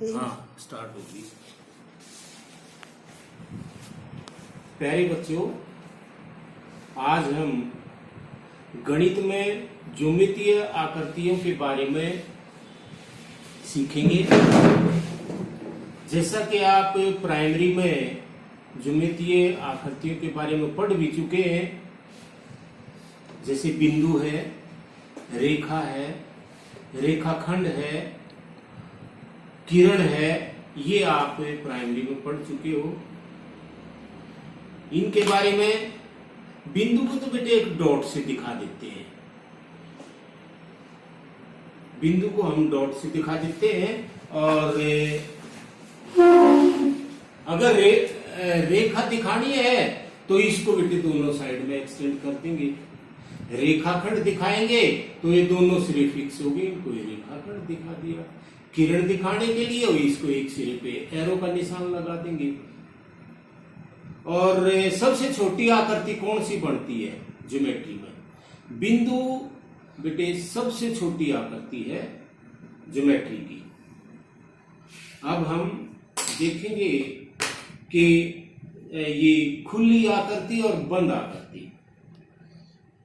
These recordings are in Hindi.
हाँ स्टार्ट होगी। प्यारे बच्चों, आज हम गणित में ज्योमितीय आकृतियों के बारे में सीखेंगे। जैसा कि आप प्राइमरी में ज्योमितीय आकृतियों के बारे में पढ़ भी चुके हैं, जैसे बिंदु है, रेखा है, रेखाखंड है, किरण है, ये आप प्राइमरी में पढ़ चुके हो। इनके बारे में बिंदु को तो बेटे एक डॉट से दिखा देते हैं, बिंदु को हम डॉट से दिखा देते हैं। और अगर रेखा दिखानी है तो इसको बेटे दोनों साइड में एक्सटेंड कर देंगे। रेखाखंड दिखाएंगे तो ये दोनों सिरे फिक्स हो गए, इनको ये रेखाखंड दिखा दिया। किरण दिखाने के लिए इसको एक सिरे पे एरो का निशान लगा देंगे। और सबसे छोटी आकृति कौन सी बनती है ज्योमेट्री में? बिंदु बेटे सबसे छोटी आकृति है ज्योमेट्री की। अब हम देखेंगे कि ये खुली आकृति और बंद आकृति।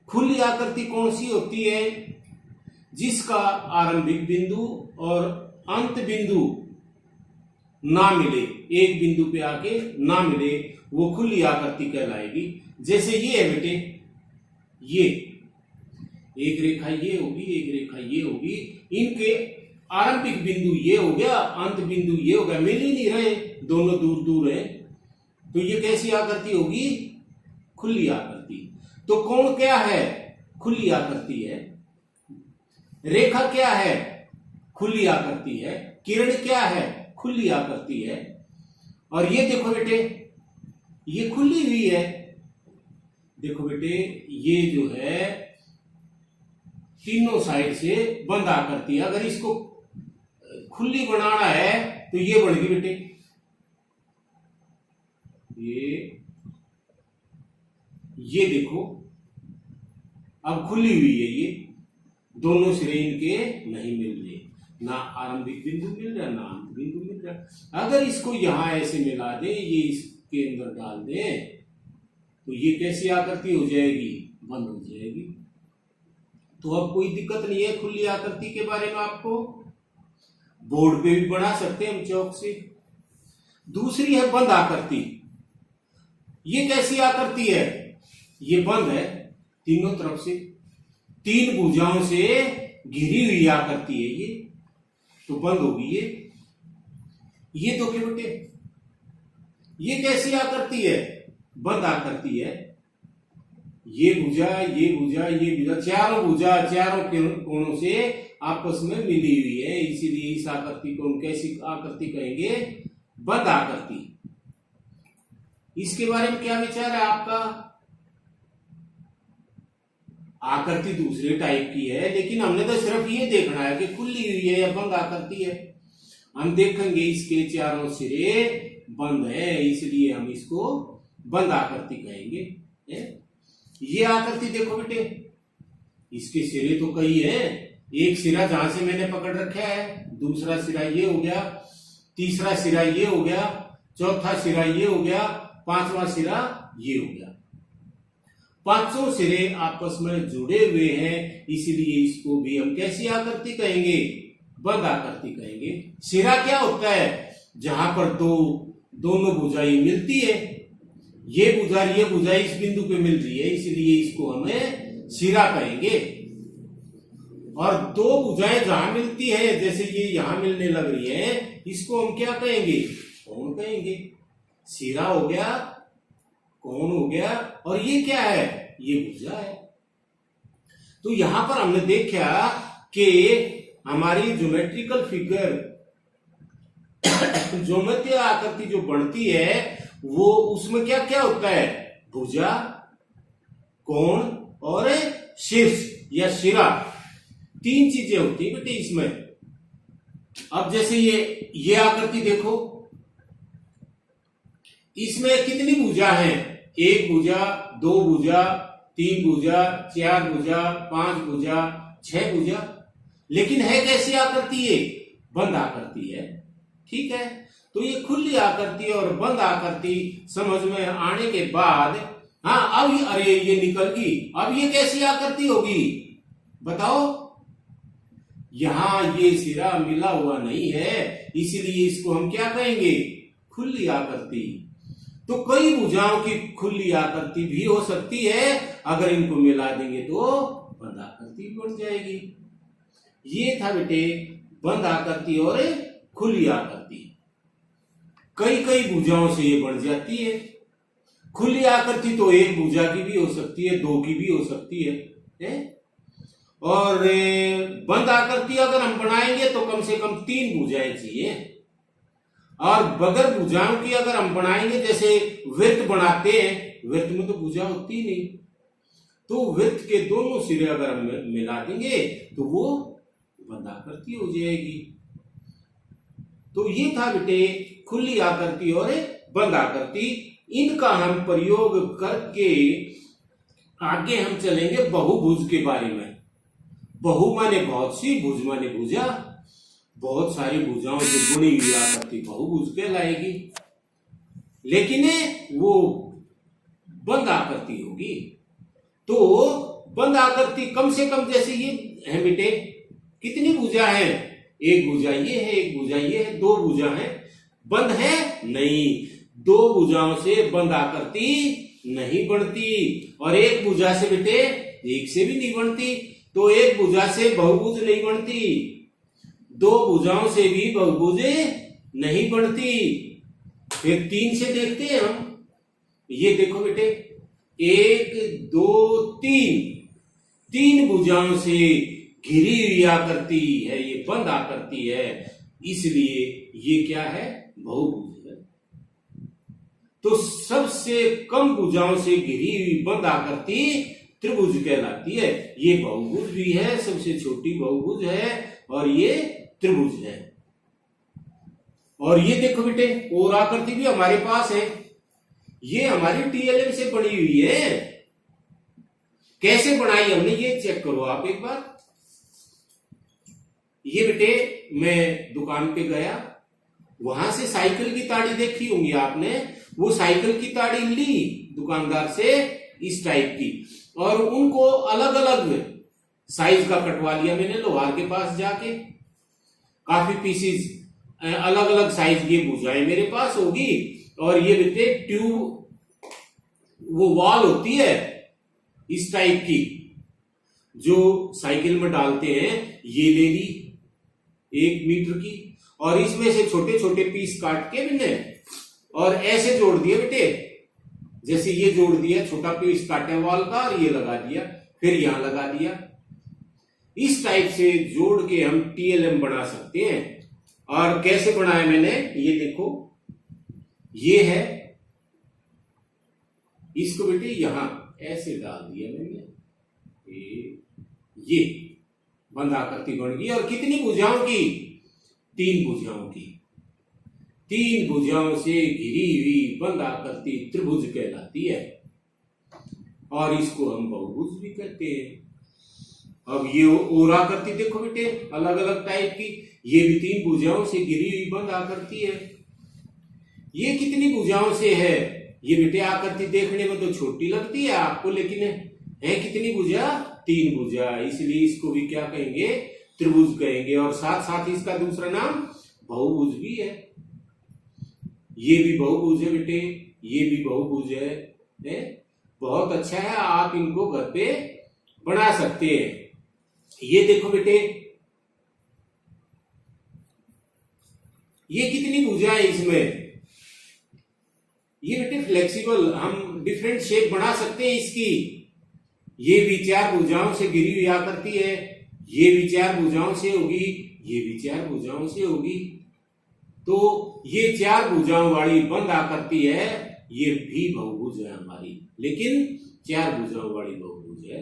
खुली आकृति कौन सी होती है? जिसका आरंभिक बिंदु और अंत बिंदु ना मिले, एक बिंदु पे आके ना मिले, वो खुली आकृति कहलाएगी। जैसे ये है बेटे, ये एक रेखा ये होगी, एक रेखा ये होगी, इनके आरंभिक बिंदु ये हो गया, अंत बिंदु ये हो गया, मिल ही नहीं रहे, दोनों दूर दूर है, तो ये कैसी आकृति होगी? खुली आकृति। तो कोण क्या है? खुली आकृति है। रेखा क्या है? खुली आकृति है। किरण क्या है? खुली आकृति है। और ये देखो बेटे, ये खुली हुई है। देखो बेटे, ये जो है तीनों साइड से बंद आकृति है। अगर इसको खुली बनाना है तो ये बन गई बेटे, ये देखो अब खुली हुई है। ये दोनों सिरे इनके नहीं मिल रहे, ना आरंभिक बिंदु मिल रहा, ना अंत बिंदु मिल रहा। अगर इसको यहां ऐसे मिला दे, ये इसके अंदर डाल दे, तो ये कैसी आकृति हो जाएगी? बंद हो जाएगी। तो अब कोई दिक्कत नहीं है खुली आकृति के बारे में। आपको बोर्ड पे भी बना सकते हैं हम चौक से। दूसरी है बंद आकृति। ये कैसी आकृति है? ये बंद है, तीनों तरफ से तीन भुजाओं से घिरी हुई आकृति है ये, तो बंद होगी ये तो क्या बेटे, ये कैसी आकृति है? बंद आकृति है। ये भुजा, ये भुजा, ये भुजा, चारों भुजा चारों कोणों से आपस में मिली हुई है, इसीलिए इस आकृति को हम कैसी आकृति कहेंगे? बंद आकृति। इसके बारे में क्या विचार है आपका? आकृति दूसरे टाइप की है, लेकिन हमने तो सिर्फ ये देखना है कि खुली हुई है या बंद आकृति है। हम देखेंगे इसके चारों सिरे बंद है, इसलिए हम इसको बंद आकृति कहेंगे। ये आकृति देखो बेटे, इसके सिरे तो कई है। एक सिरा जहां से मैंने पकड़ रखा है, दूसरा सिरा ये हो गया, तीसरा सिरा ये हो गया, चौथा सिरा ये हो गया, पांचवा सिरा ये हो गया। पांचों सिरे आपस में जुड़े हुए हैं, इसीलिए इसको भी हम कैसी आकृति कहेंगे? बंद आकृति कहेंगे। सिरा क्या होता है? जहां पर दोनों भुजाएं मिलती है, ये भुजा इस बिंदु पे मिल रही है, इसलिए इसको हमें सिरा कहेंगे। और दो भुजाएं जहां मिलती है, जैसे ये यहां मिलने लग रही है, इसको हम क्या कहेंगे? कोण कहेंगे। सिरा हो गया, कोण हो गया, और ये क्या है? ये भुजा है। तो यहां पर हमने देखा कि हमारी ज्योमेट्रिकल फिगर, ज्योमेट्रिक आकृति जो बनती है, वो उसमें क्या क्या होता है? भुजा, कोण और शीर्ष या सिरा, तीन चीजें होती है बेटे इसमें। अब जैसे ये आकृति देखो, इसमें कितनी भुजा है? एक भुजा, दो भुजा, तीन भुजा, चार भुजा, पांच भुजा, छह भुजा। लेकिन है कैसी आकृति? ये बंद आकृति है। ठीक है। तो ये खुली आकृति और बंद आकृति समझ में आने के बाद, हाँ अब अरे ये निकल गई, अब ये कैसी आकृति होगी बताओ। यहां ये सिरा मिला हुआ नहीं है, इसलिए इसको हम क्या कहेंगे, खुली आकृति। तो कई भुजाओं की खुली आकृति भी हो सकती है, अगर इनको मिला देंगे तो बंद आकृति बन जाएगी। ये था बेटे बंद आकृति और खुली आकृति। कई कई भुजाओं से ये बन जाती है। खुली आकृति तो एक भुजा की भी हो सकती है, दो की भी हो सकती है? और बंद आकृति अगर हम बनाएंगे तो कम से कम 3 भुजाएं चाहिए। और बगैर भुजाओं की अगर हम बनाएंगे, जैसे वृत्त बनाते हैं, वृत्त में तो भुजा होती ही नहीं, तो वृत्त के दोनों सिरे अगर हम मिला देंगे तो वो बंद आकृति हो जाएगी। तो ये था बेटे खुली आकृति और बंद आकृति। इनका हम प्रयोग करके आगे हम चलेंगे बहुभुज के बारे में। बहु माने बहुत सी, भुज माने भुजा, बहुत सारी भुजाओं से बुनी हुई आकृति बहुभुज कहलाएगी, लेकिन वो बंद आकृति होगी। तो बंद आकृति कम से कम, जैसे ये है बेटे, कितनी भुजा है, एक भुजा ये है, एक भुजा ये है, 2 भुजा है, बंद है नहीं। 2 भुजाओं से बंद आकृति नहीं बनती, और एक भुजा से बेटे एक से भी नहीं बनती। तो एक भुजा से बहुभुज नहीं बनती, 2 भुजाओं से भी बहुभुज नहीं बनती। फिर 3 से देखते हैं हम। ये देखो बेटे 1 2 3 भुजाओं से घिरी हुई आकृति है, ये बंद आकृति है, इसलिए ये क्या है, बहुभुज है। तो सबसे कम भुजाओं से घिरी हुई बंद आकृति त्रिभुज कहलाती है। ये बहुभुज भी है, सबसे छोटी बहुभुज है, और ये त्रिभुज है। और ये देखो बेटे और आकृति भी हमारे पास है, ये हमारी टीएलएम से बनी हुई है। कैसे बनाई हमने, ये चेक करो आप एक बार। ये बेटे मैं दुकान पे गया, वहां से साइकिल की ताड़ी देखी होंगी आपने, वो साइकिल की ताड़ी ली दुकानदार से इस टाइप की, और उनको अलग अलग साइज का कटवा लिया मैंने लोहार के पास जाके। काफी पीसीज अलग अलग साइज की भुजाएं मेरे पास होगी। और ये बेटे ट्यूब, वो वॉल होती है इस टाइप की जो साइकिल में डालते हैं, ये ले ली 1 मीटर की, और इसमें से छोटे छोटे पीस काट के मैंने और ऐसे जोड़ दिए बेटे। जैसे ये जोड़ दिया, छोटा पीस काटे वॉल का, और ये लगा दिया, फिर यहां लगा दिया। इस टाइप से जोड़ के हम टीएलएम बना सकते हैं। और कैसे बनाया मैंने, ये देखो, ये है, इसको बेटे यहां ऐसे डाल दिया मैंने, ये बंद आकृति बन गई। और कितनी भुजाओं की, 3 भुजाओं की। 3 भुजाओं से घिरी हुई बंद आकृति त्रिभुज कहलाती है, और इसको हम बहुभुज भी कहते हैं। अब ये और आकृति देखो बेटे अलग अलग टाइप की, ये भी 3 भुजाओं से घिरी हुई बंद आकृति है। ये कितनी भुजाओं से है, ये बेटे आकृति देखने में तो छोटी लगती है आपको, लेकिन है कितनी भुजा, 3 भुजा, इसलिए इसको भी क्या कहेंगे, त्रिभुज कहेंगे। और साथ साथ इसका दूसरा नाम बहुभुज भी है। ये भी बहुभुज है बेटे, ये भी बहुभुज है? बहुत अच्छा है, आप इनको घर पे बना सकते हैं। ये देखो बेटे, ये कितनी भुजा है इसमें, ये बेटे फ्लेक्सिबल, हम डिफरेंट शेप बना सकते हैं इसकी। ये भी 4 भुजाओं से घिरी हुई आकृति है, ये भी 4 भुजाओं से होगी, ये भी 4 भुजाओं से होगी। तो ये 4 भुजाओं वाली बंद आकृति है, ये भी बहुभुज है हमारी, लेकिन 4 भुजाओं वाली बहुभुज है।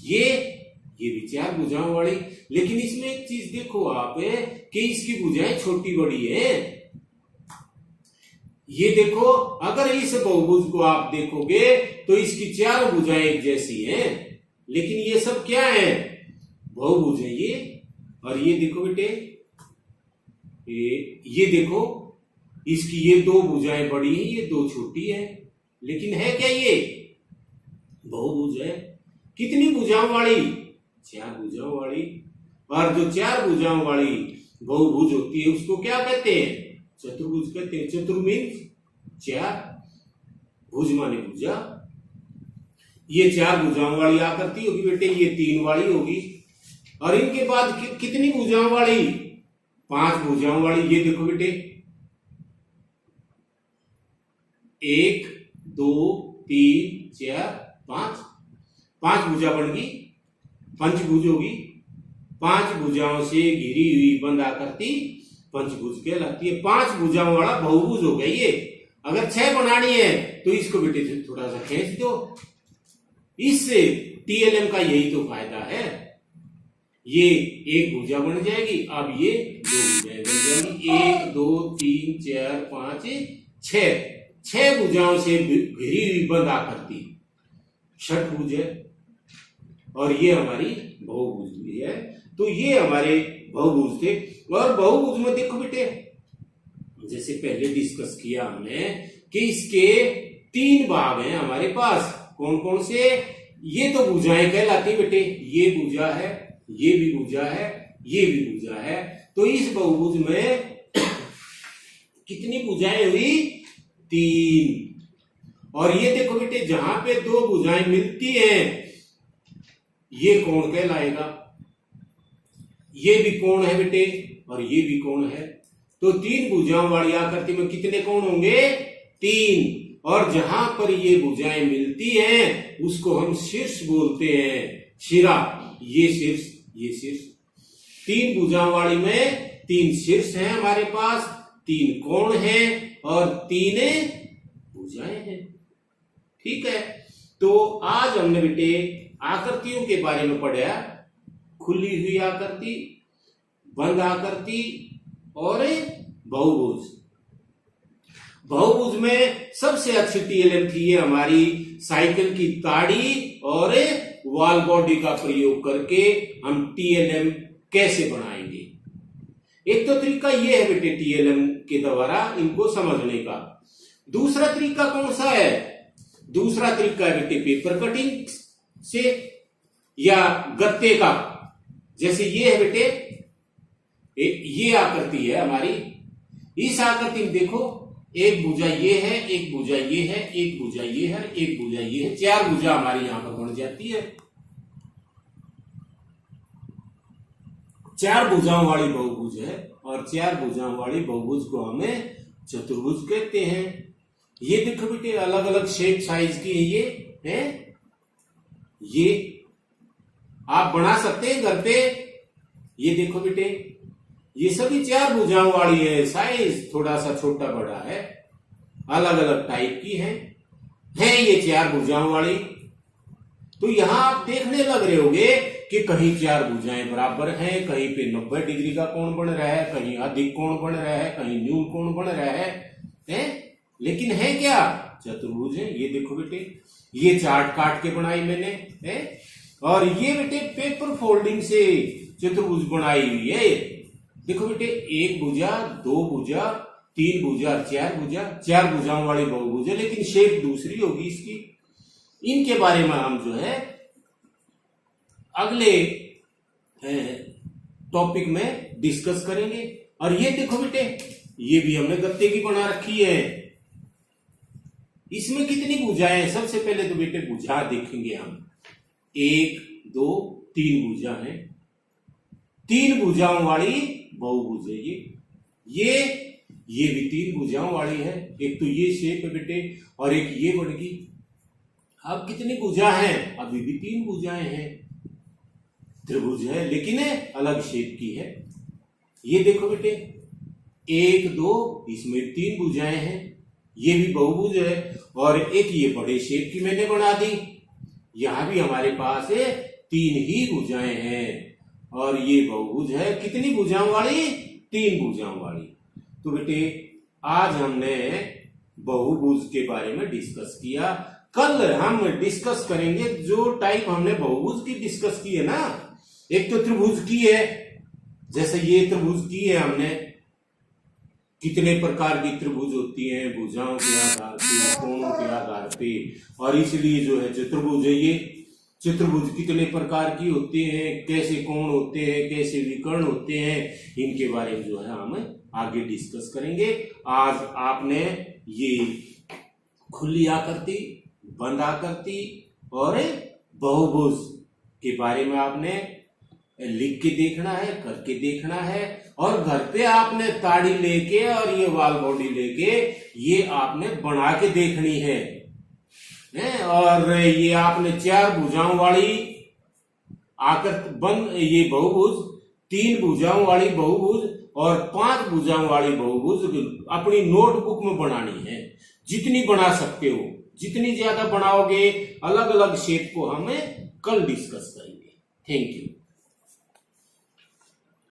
ये भी 4 भुजाओं वाली, लेकिन इसमें एक चीज देखो आप कि इसकी भुजाएं छोटी बड़ी है। ये देखो, अगर इस बहुभुज को आप देखोगे तो इसकी 4 भुजाएं एक जैसी हैं, लेकिन ये सब क्या है, बहुभुज है ये। और ये देखो बेटे, ये देखो, इसकी ये दो भुजाएं बड़ी हैं, ये दो छोटी है, लेकिन है क्या ये बहुभुज है। कितनी भुजाओं वाली, 4 भुजाओं वाली। और जो 4 भुजाओं वाली बहुभुज होती है उसको क्या कहते हैं, चतुर्भुज कहते हैं। चतुर मीन्स 4, भुज माने भुजा। ये 4 भुजाओं वाली आकृति होगी बेटे, ये 3 वाली होगी। और इनके बाद कितनी भुजाओं वाली, 5 भुजाओं वाली। ये देखो बेटे, 1 2 3 4 5 भुजा बन गई, पंचभुज होगी। 5 भुजाओं से घिरी हुई बंद आकृति पंचभुज कहलाती है। 5 भुजाओं वाला बहुभुज हो गया ये। अगर 6 बनानी है तो इसको बेटे थोड़ा सा खींच दो। इससे टीएलएम का यही तो फायदा है, ये एक भुजा बन जाएगी। अब ये 2 भुजाएं बन जाएंगी, 1 2 3 4 5 6 भुजाओं से घिरी हुई बंद आकृति षटभुज है। और ये हमारी बहुभुज भी है। तो ये हमारे बहुभुज थे। और बहुभुज में देखो बेटे, जैसे पहले डिस्कस किया हमने कि इसके 3 भाग हैं हमारे पास। कौन कौन से, ये तो भुजाएं कहलाती बेटे, ये भुजा है, ये भी भुजा है, ये भी भुजा है। तो इस बहुभुज में कितनी भुजाएं हुई, 3। और ये देखो बेटे, जहां पे 2 भुजाएं मिलती हैं ये कोण कहलाएगा। ये भी कोण है बेटे और ये भी कोण है। तो 3 भुजाओं वाली आकृति में कितने कोण होंगे, 3। और जहां पर ये भुजाएं मिलती हैं उसको हम शीर्ष बोलते हैं, शिरा। ये शीर्ष, ये शीर्ष। 3 भुजाओं वाली में 3 शीर्ष हैं हमारे पास, 3 कोण हैं और 3 भुजाएं हैं। ठीक है। तो आज हमने बेटे आकृतियों के बारे में पढ़ा, खुली हुई आकृति, बंद आकृति और बहुभुज। बहुभुज में सबसे अच्छी टीएलएम थी ये हमारी साइकिल की ताड़ी और वॉल बॉडी का प्रयोग करके हम टीएलएम कैसे बनाएंगे। एक तो तरीका ये है बेटे टीएलएम के द्वारा इनको समझने का। दूसरा तरीका कौन सा है, दूसरा तरीका है बेटे पेपर कटिंग से या गत्ते का। जैसे ये है बेटे, ये आकृति है हमारी। इस आकृति में देखो, एक भुजा ये है, एक भुजा ये है, एक भुजा ये है, एक भुजा ये है। 4 भुजा हमारी यहां पर बन जाती है। 4 भुजाओं वाली बहुभुज है और 4 भुजाओं वाली बहुभुज को हमें चतुर्भुज कहते हैं। ये देखो बेटे, अलग अलग शेप साइज की है ये है। ये आप बना सकते हैं घर पे। ये देखो बेटे, ये सभी 4 भुजाओं वाली है। साइज थोड़ा सा छोटा बड़ा है, अलग अलग टाइप की है ये 4 भुजाओं वाली। तो यहां आप देखने लग रहे होंगे कि कहीं 4 भुजाएं बराबर हैं, कहीं पे 90 डिग्री का कोण बन रहा है, कहीं अधिक कोण बन रहा है, कहीं न्यून कोण बन रहा है? लेकिन है क्या, चतुर्भुज है। ये देखो बेटे, ये चार्ट काट के बनाई मैंने है। और ये बेटे पेपर फोल्डिंग से चतुर्भुज बनाई हुई है। देखो बेटे, 1 भुजा, 2 भुजा, 3 भुजा, 4 भुजा, 4 भुजाओं वाली बहुभुज है, लेकिन शेप दूसरी होगी इसकी। इनके बारे में हम जो है अगले टॉपिक में डिस्कस करेंगे। और ये देखो बेटे, ये भी हमने गत्ते की बना रखी है। इसमें कितनी भुजाएं हैं, सबसे पहले तो बेटे भुजा देखेंगे हम। 1 2 3 भुजा है, 3 भुजाओं वाली बहुभुज है ये भी 3 भुजाओं वाली है। एक तो ये शेप है बेटे और एक ये बन गई। अब कितनी भुजा है, अभी भी 3 भुजाएं हैं। त्रिभुज है लेकिन अलग शेप की है। ये देखो बेटे, 1 2, इसमें 3 भुजाएं हैं, ये भी बहुभुज है। और एक ये बड़े शेप की मैंने बना दी, यहां भी हमारे पास 3 ही भुजाएं हैं और ये बहुभुज है। कितनी भुजाओं वाली, 3 भुजाओं वाली। तो बेटे आज हमने बहुभुज के बारे में डिस्कस किया। कल हम डिस्कस करेंगे जो टाइप हमने बहुभुज की डिस्कस की है ना। एक तो त्रिभुज की है, जैसे ये त्रिभुज की है हमने, कितने प्रकार की त्रिभुज होती हैं भुजाओं के आधार पे, कोणों के आधार पे, और इसलिए जो है चतुर्भुज है ये चतुर्भुज कितने प्रकार की होते हैं, कैसे कोण होते हैं, कैसे विकर्ण होते हैं, इनके बारे में जो है हम आगे डिस्कस करेंगे। आज आपने ये खुली आकृति, बंद आकृति और बहुभुज के बारे में आपने लिख के देखना है, करके देखना है, और घर पे आपने ताड़ी लेके और ये वाल बॉडी लेके ये आपने बना के देखनी है। और ये आपने 4 भुजाओं वाली आकृति बंद, ये बहुभुज, 3 भुजाओं वाली बहुभुज और 5 भुजाओं वाली बहुभुज अपनी नोटबुक में बनानी है। जितनी बना सकते हो, जितनी ज्यादा बनाओगे, अलग अलग शेप को हमें कल डिस्कस करेंगे। Thank you.